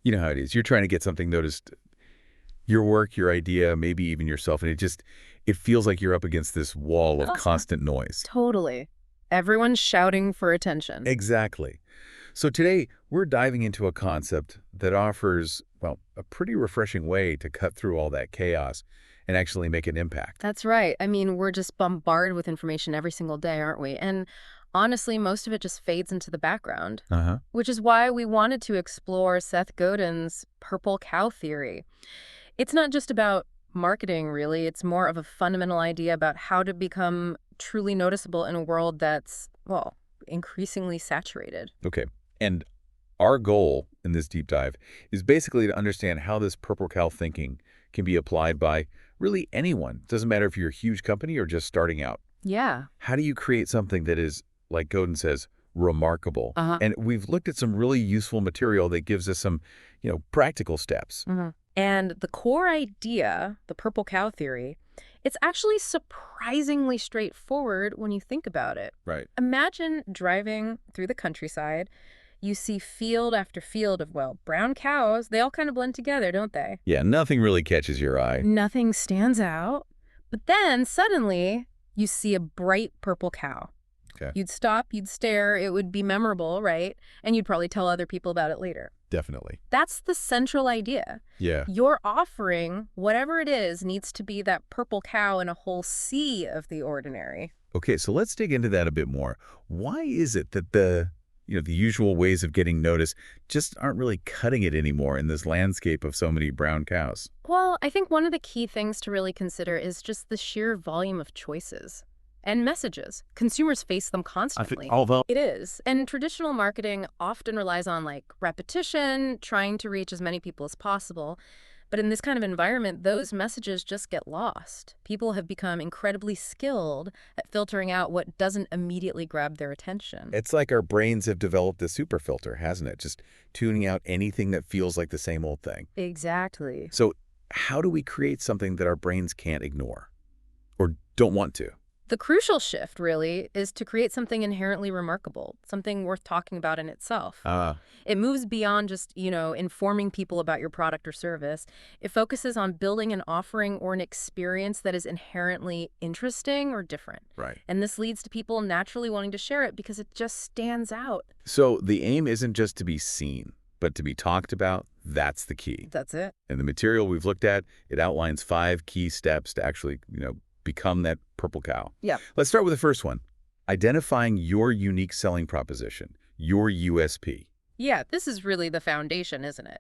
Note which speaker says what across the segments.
Speaker 1: You know how it is. You're trying to get something noticed, your work, your idea, maybe even yourself, and it feels like you're up against this wall of constant noise.
Speaker 2: Totally. Everyone's shouting for attention.
Speaker 1: Exactly. So today, we're diving into a concept that offers, well, a pretty refreshing way to cut through all that chaos and actually make an impact.
Speaker 2: That's right. I mean, we're just bombarded with information every single day, aren't we? And honestly, most of it just fades into the background,
Speaker 1: Uh-huh.
Speaker 2: which is why we wanted to explore Seth Godin's purple cow theory. It's not just about marketing, really. It's more of a fundamental idea about how to become truly noticeable in a world that's, well, increasingly saturated.
Speaker 1: Okay. And our goal in this deep dive is basically to understand how this purple cow thinking can be applied by really anyone. Doesn't matter if you're a huge company or just starting out.
Speaker 2: Yeah.
Speaker 1: How do you create something that is, like Godin says, remarkable?
Speaker 2: Uh-huh.
Speaker 1: And we've looked at some really useful material that gives us some, practical steps.
Speaker 2: And the core idea, the purple cow theory, it's actually surprisingly straightforward when you think about it.
Speaker 1: Right.
Speaker 2: Imagine driving through the countryside. You see field after field of, well, brown cows. They all kind of blend together, don't they?
Speaker 1: Yeah, nothing really catches your eye.
Speaker 2: Nothing stands out. But then suddenly you see a bright purple cow.
Speaker 1: Okay.
Speaker 2: You'd stop, you'd stare, it would be memorable, right? And you'd probably tell other people about it later.
Speaker 1: Definitely.
Speaker 2: That's the central idea.
Speaker 1: Yeah.
Speaker 2: Your offering, whatever it is, needs to be that purple cow in a whole sea of the ordinary.
Speaker 1: Okay, so let's dig into that a bit more. Why is it that the usual ways of getting noticed just aren't really cutting it anymore in this landscape of so many brown cows?
Speaker 2: Well, I think one of the key things to really consider is just the sheer volume of choices and messages. Consumers face them constantly.
Speaker 1: Although
Speaker 2: It is. And traditional marketing often relies on repetition, trying to reach as many people as possible. But in this kind of environment, those messages just get lost. People have become incredibly skilled at filtering out what doesn't immediately grab their attention.
Speaker 1: it's like our brains have developed a super filter, hasn't it? Just tuning out anything that feels like the same old thing.
Speaker 2: Exactly.
Speaker 1: So how do we create something that our brains can't ignore or don't want to?
Speaker 2: The crucial shift, really, is to create something inherently remarkable, something worth talking about in itself. It moves beyond just, informing people about your product or service. It focuses on building an offering or an experience that is inherently interesting or different.
Speaker 1: Right.
Speaker 2: And this leads to people naturally wanting to share it because it just stands out.
Speaker 1: So the aim isn't just to be seen, but to be talked about. That's the key.
Speaker 2: That's it.
Speaker 1: And the material we've looked at, it outlines 5 key steps to actually, become that purple cow.
Speaker 2: Yeah.
Speaker 1: Let's start with the first one. Identifying your unique selling proposition, your USP.
Speaker 2: Yeah, this is really the foundation, isn't it?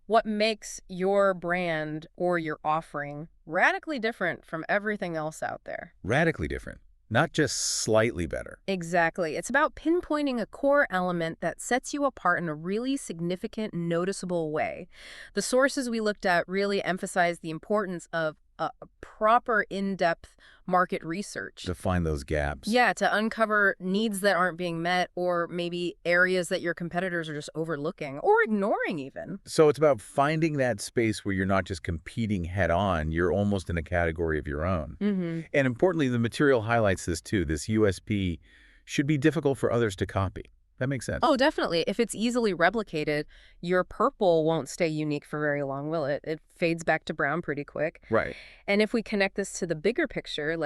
Speaker 2: What makes your brand or your offering radically different from everything else out there?
Speaker 1: Radically different, not just slightly better.
Speaker 2: Exactly. It's about pinpointing a core element that sets you apart in a really significant, noticeable way. The sources we looked at really emphasize the importance of a proper in-depth market research.
Speaker 1: To find those gaps.
Speaker 2: Yeah, to uncover needs that aren't being met or maybe areas that your competitors are just overlooking or ignoring even.
Speaker 1: So it's about finding that space where you're not just competing head on, you're almost in a category of your own. And importantly, the material highlights this too. This USP should be difficult for others to copy. That makes sense.
Speaker 2: Oh, definitely. If it's easily replicated, your purple won't stay unique for very long, will it? It fades back to brown pretty quick.
Speaker 1: Right.
Speaker 2: And if we connect this to the bigger picture,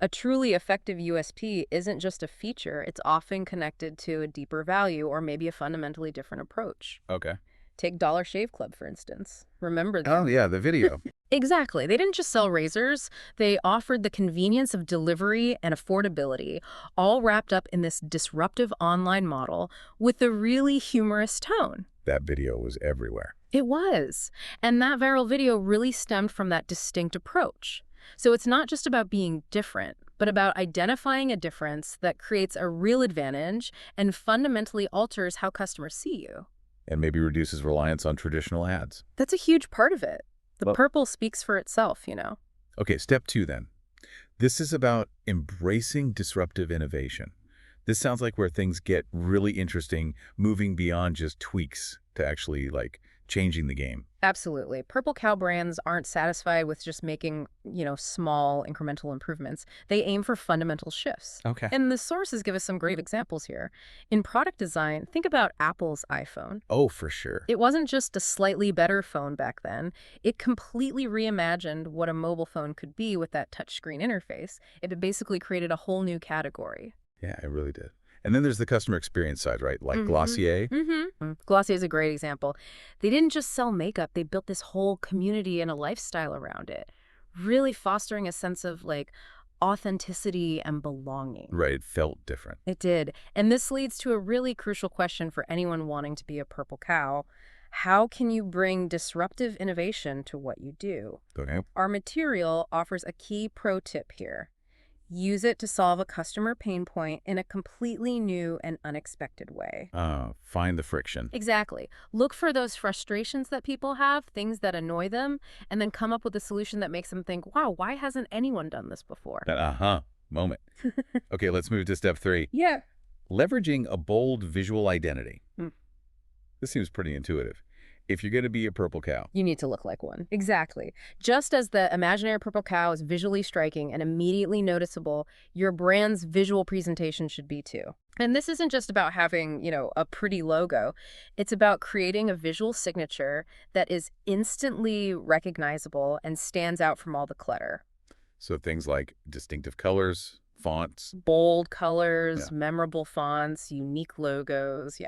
Speaker 2: a truly effective USP isn't just a feature, it's often connected to a deeper value or maybe a fundamentally different approach.
Speaker 1: Okay.
Speaker 2: Take Dollar Shave Club, for instance. Remember them?
Speaker 1: Oh, yeah, the video.
Speaker 2: Exactly. They didn't just sell razors. They offered the convenience of delivery and affordability, all wrapped up in this disruptive online model with a really humorous tone.
Speaker 1: That video was everywhere.
Speaker 2: It was. And that viral video really stemmed from that distinct approach. So it's not just about being different, but about identifying a difference that creates a real advantage and fundamentally alters how customers see you.
Speaker 1: And maybe reduces reliance on traditional ads.
Speaker 2: That's a huge part of it. The
Speaker 1: Well-
Speaker 2: purple speaks for itself,
Speaker 1: Okay, step 2 then. This is about embracing disruptive innovation. This sounds like where things get really interesting, moving beyond just tweaks to actually changing the game.
Speaker 2: Absolutely. Purple Cow brands aren't satisfied with just making, small incremental improvements. They aim for fundamental shifts.
Speaker 1: Okay.
Speaker 2: And the sources give us some great examples here. In product design, think about Apple's iPhone.
Speaker 1: Oh, for sure.
Speaker 2: It wasn't just a slightly better phone back then. It completely reimagined what a mobile phone could be with that touchscreen interface. It basically created a whole new category.
Speaker 1: Yeah, it really did. And then there's the customer experience side, right? Like Glossier.
Speaker 2: Glossier is a great example. They didn't just sell makeup. They built this whole community and a lifestyle around it, really fostering a sense of authenticity and belonging.
Speaker 1: Right, it felt different.
Speaker 2: It did. And this leads to a really crucial question for anyone wanting to be a purple cow. How can you bring disruptive innovation to what you do?
Speaker 1: Okay.
Speaker 2: Our material offers a key pro tip here. Use it to solve a customer pain point in a completely new and unexpected way.
Speaker 1: Find the friction.
Speaker 2: Exactly. Look for those frustrations that people have, things that annoy them, and then come up with a solution that makes them think, wow, why hasn't anyone done this before?
Speaker 1: That moment. Okay, let's move to step 3.
Speaker 2: Yeah.
Speaker 1: Leveraging a bold visual identity. This seems pretty intuitive. If you're going to be a purple cow,
Speaker 2: you need to look like one. Exactly. Just as the imaginary purple cow is visually striking and immediately noticeable, your brand's visual presentation should be too. And this isn't just about having, a pretty logo. It's about creating a visual signature that is instantly recognizable and stands out from all the clutter.
Speaker 1: So things like distinctive colors, fonts.
Speaker 2: Bold colors, memorable fonts, unique logos,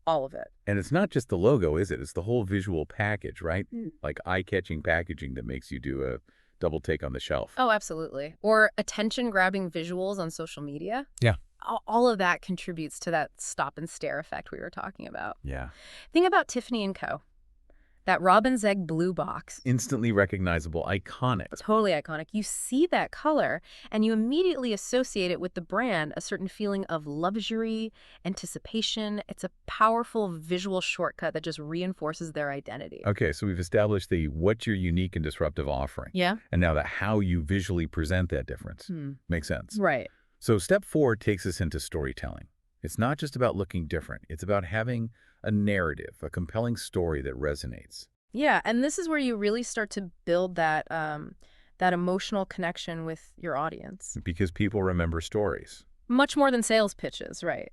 Speaker 2: all of it.
Speaker 1: And it's not just the logo, is it? It's the whole visual package, right? Like eye-catching packaging that makes you do a double take on the shelf.
Speaker 2: Oh, absolutely. Or attention-grabbing visuals on social media.
Speaker 1: Yeah.
Speaker 2: All of that contributes to that stop and stare effect we were talking about.
Speaker 1: Yeah.
Speaker 2: Think about Tiffany & Co. That robin's egg blue box.
Speaker 1: Instantly recognizable, iconic.
Speaker 2: Totally iconic. You see that color, and you immediately associate it with the brand, a certain feeling of luxury, anticipation. It's a powerful visual shortcut that just reinforces their identity.
Speaker 1: Okay, so we've established what's your unique and disruptive offering.
Speaker 2: Yeah.
Speaker 1: And now how you visually present that difference. Makes sense.
Speaker 2: Right.
Speaker 1: So step 4 takes us into storytelling. It's not just about looking different. It's about having a narrative, a compelling story that resonates.
Speaker 2: Yeah, and this is where you really start to build that emotional connection with your audience.
Speaker 1: Because people remember stories.
Speaker 2: Much more than sales pitches, right?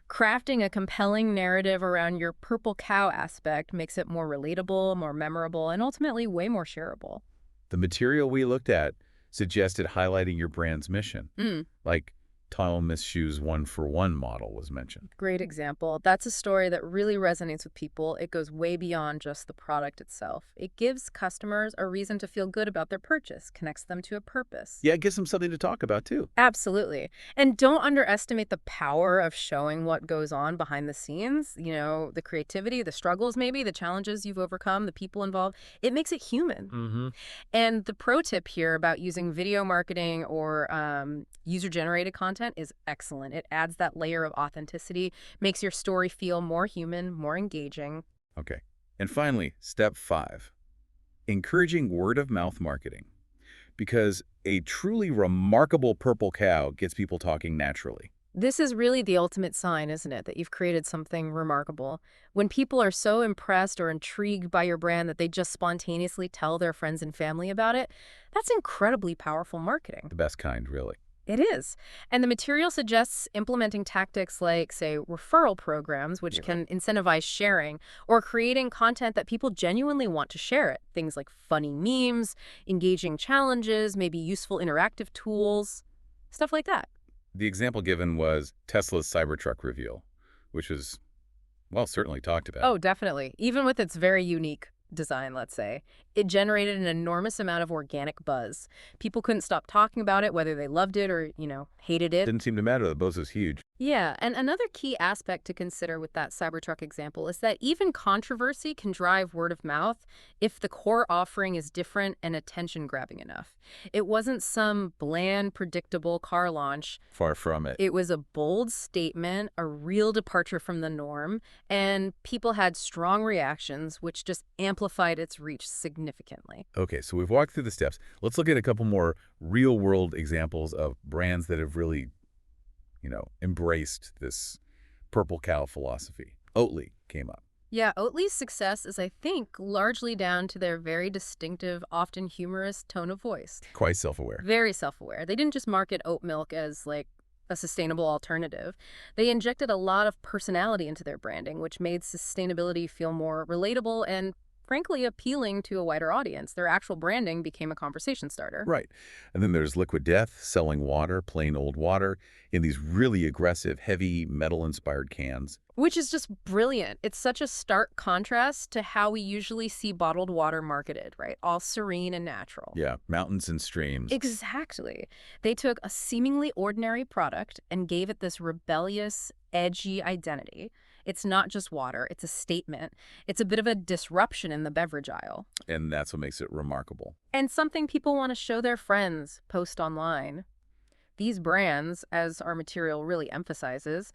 Speaker 2: Crafting a compelling narrative around your purple cow aspect makes it more relatable, more memorable, and ultimately way more shareable.
Speaker 1: The material we looked at suggested highlighting your brand's mission. Like Tall Miss Shoe's 1-for-1 model was mentioned.
Speaker 2: Great example. That's a story that really resonates with people. It goes way beyond just the product itself. It gives customers a reason to feel good about their purchase, connects them to a purpose.
Speaker 1: Yeah, it gives them something to talk about, too.
Speaker 2: Absolutely. And don't underestimate the power of showing what goes on behind the scenes. The creativity, the struggles maybe, the challenges you've overcome, the people involved. It makes it human. And the pro tip here about using video marketing or user-generated content is excellent. It adds that layer of authenticity, makes your story feel more human, more engaging.
Speaker 1: Okay. And finally, step 5, encouraging word-of-mouth marketing. Because a truly remarkable purple cow gets people talking naturally.
Speaker 2: This is really the ultimate sign, isn't it, that you've created something remarkable. When people are so impressed or intrigued by your brand that they just spontaneously tell their friends and family about it, that's incredibly powerful marketing.
Speaker 1: The best kind, really.
Speaker 2: It is. And the material suggests implementing tactics like, say, referral programs, which can incentivize sharing, or creating content that people genuinely want to share it. Things like funny memes, engaging challenges, maybe useful interactive tools, stuff like that.
Speaker 1: The example given was Tesla's Cybertruck reveal, which was, well, certainly talked about.
Speaker 2: Oh, definitely. Even with its very unique design, let's say, it generated an enormous amount of organic buzz. People couldn't stop talking about it, whether they loved it or, hated it.
Speaker 1: Didn't seem to matter. The buzz was huge.
Speaker 2: Yeah, and another key aspect to consider with that Cybertruck example is that even controversy can drive word of mouth if the core offering is different and attention-grabbing enough. It wasn't some bland, predictable car launch.
Speaker 1: Far from it.
Speaker 2: It was a bold statement, a real departure from the norm, and people had strong reactions, which just amplified its reach significantly.
Speaker 1: Okay, so we've walked through the steps. Let's look at a couple more real-world examples of brands that have really embraced this purple cow philosophy. Oatly came up.
Speaker 2: Yeah, Oatly's success is, I think, largely down to their very distinctive, often humorous tone of voice.
Speaker 1: Quite self-aware.
Speaker 2: Very self-aware. They didn't just market oat milk as, like, a sustainable alternative. They injected a lot of personality into their branding, which made sustainability feel more relatable and, frankly, appealing to a wider audience. Their actual branding became a conversation starter.
Speaker 1: Right. And then there's Liquid Death, selling water, plain old water, in these really aggressive, heavy, metal-inspired cans.
Speaker 2: Which is just brilliant. It's such a stark contrast to how we usually see bottled water marketed, right? All serene and natural.
Speaker 1: Yeah, mountains and streams.
Speaker 2: Exactly. They took a seemingly ordinary product and gave it this rebellious, edgy identity. It's not just water, it's a statement. It's a bit of a disruption in the beverage aisle.
Speaker 1: And that's what makes it remarkable.
Speaker 2: And something people want to show their friends, post online. These brands, as our material really emphasizes,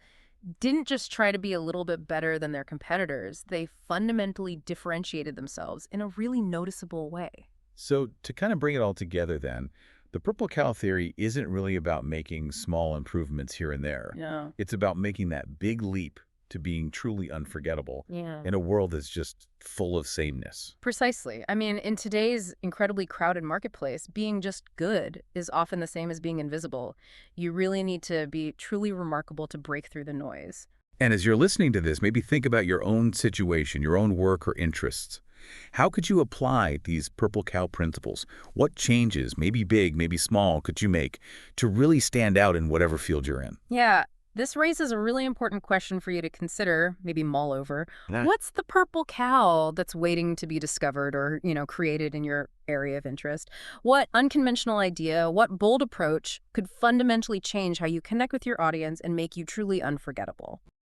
Speaker 2: didn't just try to be a little bit better than their competitors. They fundamentally differentiated themselves in a really noticeable way.
Speaker 1: So to kind of bring it all together then, the purple cow theory isn't really about making small improvements here and there.
Speaker 2: Yeah.
Speaker 1: It's about making that big leap to being truly unforgettable
Speaker 2: Yeah.
Speaker 1: in a world that's just full of sameness.
Speaker 2: Precisely. I mean, in today's incredibly crowded marketplace, being just good is often the same as being invisible. You really need to be truly remarkable to break through the noise.
Speaker 1: And as you're listening to this, maybe think about your own situation, your own work or interests. How could you apply these purple cow principles? What changes, maybe big, maybe small, could you make to really stand out in whatever field you're in?
Speaker 2: Yeah, this raises a really important question for you to consider, maybe mull over.
Speaker 1: Yeah.
Speaker 2: What's the purple cow that's waiting to be discovered or, created in your area of interest? What unconventional idea, what bold approach could fundamentally change how you connect with your audience and make you truly unforgettable?